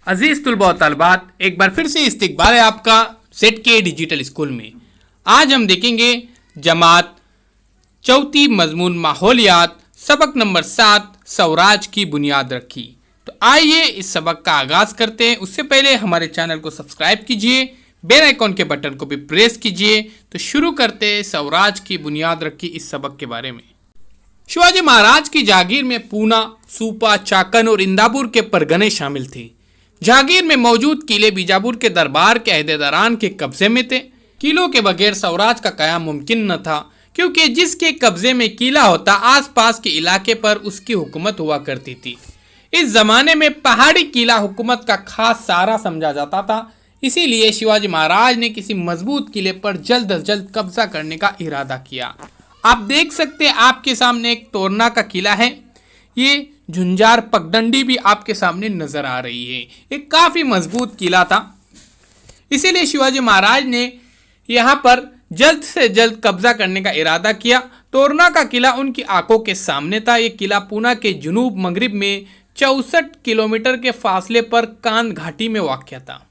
अजीज तुलबा और तलबात, एक बार फिर से इस्तकबाल है आपका सेट के डिजिटल स्कूल में। आज हम देखेंगे जमात चौथी मजमून माहौलियात, सबक नंबर 7 स्वराज की बुनियाद रखी। तो आइए इस सबक का आगाज करते हैं। उससे पहले हमारे चैनल को सब्सक्राइब कीजिए, बेल आइकॉन के बटन को भी प्रेस कीजिए। तो शुरू करते हैं स्वराज की बुनियाद रखी इस सबक के बारे में। शिवाजी महाराज की जागीर में पूना, सूपा, चाकन और इंदापुर के परगने शामिल थे। जागीर में मौजूद किले बीजापुर के दरबार के अहदेदारान के कब्जे में थे। किलों के बगैर स्वराज का कायम मुमकिन न था, क्योंकि जिसके कब्जे में किला होता आसपास के इलाके पर उसकी हुकूमत हुआ करती थी। इस जमाने में पहाड़ी किला हुकूमत का खास सहारा समझा जाता था। इसीलिए शिवाजी महाराज ने किसी मजबूत किले पर जल्द अज जल्द कब्जा करने का इरादा किया। आप देख सकते हैं आपके सामने एक तोरना का किला है। ये झुंझार पगडंडी भी आपके सामने नजर आ रही है। एक काफी मजबूत किला था, इसीलिए शिवाजी महाराज ने यहाँ पर जल्द से जल्द कब्जा करने का इरादा किया। तोरना का किला उनकी आंखों के सामने था। ये किला पूना के जुनूब मगरिब में 64 किलोमीटर के फासले पर कान घाटी में वाक़ था।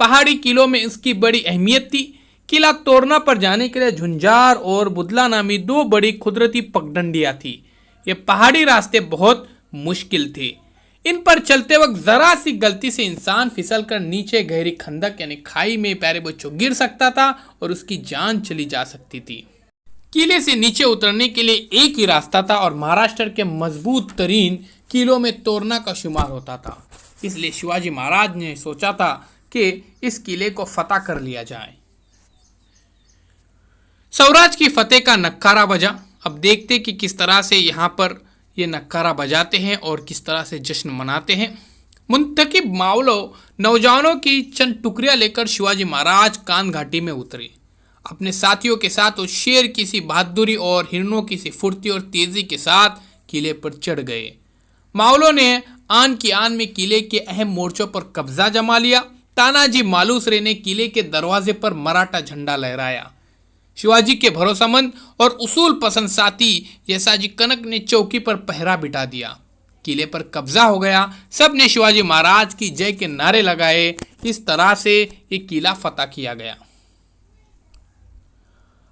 पहाड़ी किलों में इसकी बड़ी अहमियत थी। किला तोरना पर जाने के लिए झुंझार और बुदला नामी दो बड़ी कुदरती पगडंडियाँ थी। ये पहाड़ी रास्ते बहुत मुश्किल थे। इन पर चलते वक्त जरा सी गलती से इंसान फिसल कर नीचे गहरी खंदक यानी खाई में प्यारे बच्चों गिर सकता था और उसकी जान चली जा सकती थी। किले से नीचे उतरने के लिए एक ही रास्ता था और महाराष्ट्र के मजबूत तरीन किलों में तोरना का शुमार होता था। इसलिए शिवाजी महाराज ने सोचा था कि इस किले को फतह कर लिया जाए। स्वराज की फतेह का नक्कारा बजा। अब देखते कि किस तरह से यहाँ पर ये नक्कारा बजाते हैं और किस तरह से जश्न मनाते हैं। मुंतकिब मावलों नौजवानों की चंद टुकड़ियाँ लेकर शिवाजी महाराज कान घाटी में उतरे। अपने साथियों के साथ वो शेर की सी बहादुरी और हिरणों की सी फुर्ती और तेजी के साथ किले पर चढ़ गए। मावलों ने आन की आन में किले के अहम मोर्चों पर कब्जा जमा लिया। तानाजी मालूसरे ने किले के दरवाजे पर मराठा झंडा लहराया। शिवाजी के भरोसेमंद और उसूल पसंद साथी यसाजी कनक ने चौकी पर पहरा बिठा दिया। किले पर कब्जा हो गया। सब ने शिवाजी महाराज की जय के नारे लगाए। इस तरह से ये किला फतह किया गया।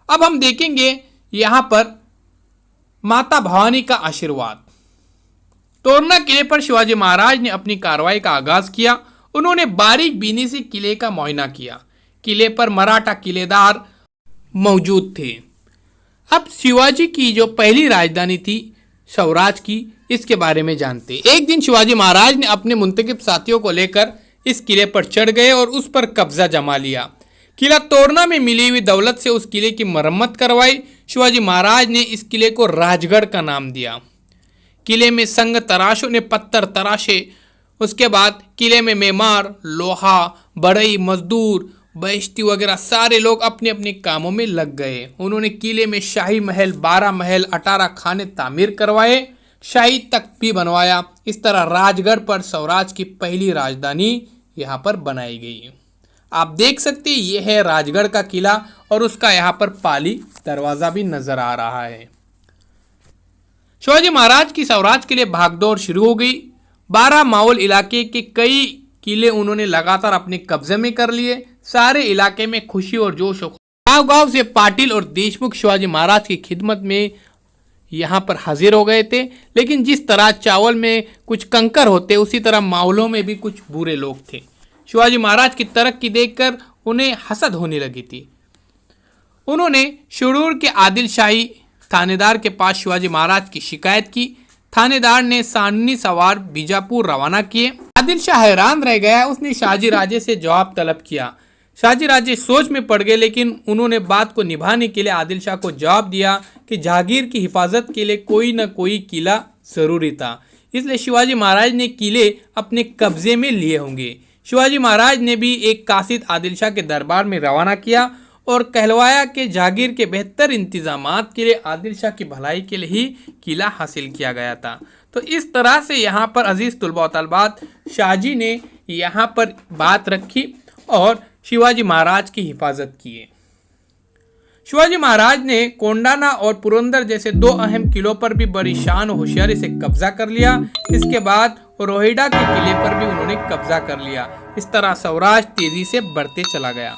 अब हम देखेंगे यहां पर माता भवानी का आशीर्वाद। तोरना किले पर शिवाजी महाराज ने अपनी कार्रवाई का आगाज किया। उन्होंने बारीक बीनी से किले का मुआयना किया। किले पर मराठा किलेदार मौजूद थे। अब शिवाजी की जो पहली राजधानी थी स्वराज की, इसके बारे में जानते। एक दिन शिवाजी महाराज ने अपने मुंतकिब साथियों को लेकर इस किले पर चढ़ गए और उस पर कब्जा जमा लिया। किला तोरना में मिली हुई दौलत से उस किले की मरम्मत करवाई। शिवाजी महाराज ने इस किले को राजगढ़ का नाम दिया। किले में संग तराशों ने पत्थर तराशे। उसके बाद किले में मेमार, लोहा, बढ़ई, मजदूर, बहिश्ती वगैरह सारे लोग अपने अपने कामों में लग गए। उन्होंने किले में शाही महल, 12 महल, 18 खाने तामीर करवाए, शाही तख्त भी बनवाया। इस तरह राजगढ़ पर स्वराज की पहली राजधानी यहाँ पर बनाई गई। आप देख सकते हैं ये है राजगढ़ का किला और उसका यहाँ पर पाली दरवाजा भी नजर आ रहा है। शिवाजी महाराज की स्वराज के लिए भागदौड़ शुरू हो गई। 12 मावल इलाके के कई किले उन्होंने लगातार अपने कब्जे में कर लिए। सारे इलाके में खुशी और जोश हो। गांव गांव से पाटिल और देशमुख शिवाजी महाराज की खिदमत में यहाँ पर हाजिर हो गए थे। लेकिन जिस तरह चावल में कुछ कंकर होते, उसी तरह मावलों में भी कुछ बुरे लोग थे। शिवाजी महाराज की तरक्की देखकर उन्हें हसद होने लगी थी। उन्होंने शुरूर के आदिल शाही थानेदार के पास शिवाजी महाराज की शिकायत की। थानेदार ने सांडनी सवार बीजापुर रवाना किए। आदिल शाह हैरान रह गया। उसने शाहजी राजे से जवाब तलब किया। शाहजी राजे सोच में पड़ गए, लेकिन उन्होंने बात को निभाने के लिए आदिल शाह को जवाब दिया कि जहांगीर की हिफाजत के लिए कोई न कोई किला जरूरी था, इसलिए शिवाजी महाराज ने किले अपने कब्जे में लिए होंगे। शिवाजी महाराज ने भी एक कासिद आदिल शाह के दरबार में रवाना किया और कहलवाया कि जहांगीर के बेहतर इंतजामात के लिए आदिल शाह की भलाई के लिए ही किला हासिल किया गया था। तो इस तरह से यहाँ पर अजीज तुलबा व तलबात शाहजी ने यहाँ पर बात रखी और शिवाजी महाराज की हिफाजत किए। शिवाजी महाराज ने कोंडाना और पुरंदर जैसे दो अहम किलों पर भी बड़ी शान और होशियारी से कब्जा कर लिया। इसके बाद रोहिड़ा के किले पर भी उन्होंने कब्जा कर लिया। इस तरह सौराष्ट्र तेजी से बढ़ते चला गया।